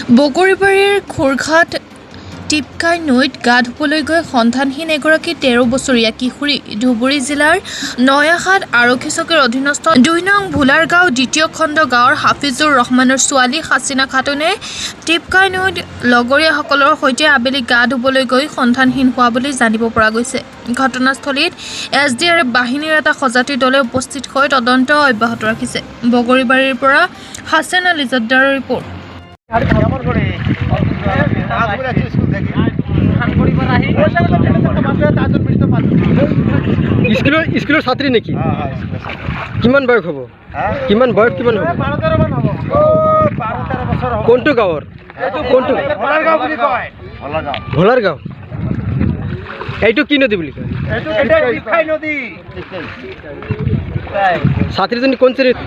বগৰীবাৰীৰ খুৰঘাট টিপকাই নৈত গা ধুবলৈ গৈ সন্ধানহীন এগৰাকী 13 বছৰীয়া কিশোৰী ধুবুৰী জিলাৰ নয়াহাট আৰক্ষী চকীৰ অধীনস্থ 2 নং ভোলাৰগাঁও দ্বিতীয় খণ্ড গাঁৱৰ হাফিজুৰ ৰহমানৰ ছোৱালী হাছিনা খাতুনে টিপকাই নৈত লগৰীয়াসকলৰ সৈতে আবেলি গা ধুবলৈ গৈ সন্ধানহীন হোৱা বুলি জানিব পৰা গৈছে। ঘটনাস্থলীত SDRF বাহিনীৰ এটা সজাতি দলে উপস্থিত হৈ তদন্ত অব্যাহত ৰাখিছে। বগৰীবাৰীৰ পৰা হাছেন আলী জদ্দাৰৰ ৰিপৰ্ট। স্কুলৰ ছাত্ৰী নেকি? কিমান বয়স হ'ব? কিমান বয়স কিমান হ'ব? 12-13 বছৰ হ'ব। কোনটো গাঁৱৰ? কোনটো? ভোলাৰ গাঁও। এইটো কি নদী বুলি কয়? টিপকাই নদী। ছাত্ৰীজনী কোন শ্ৰেণীত?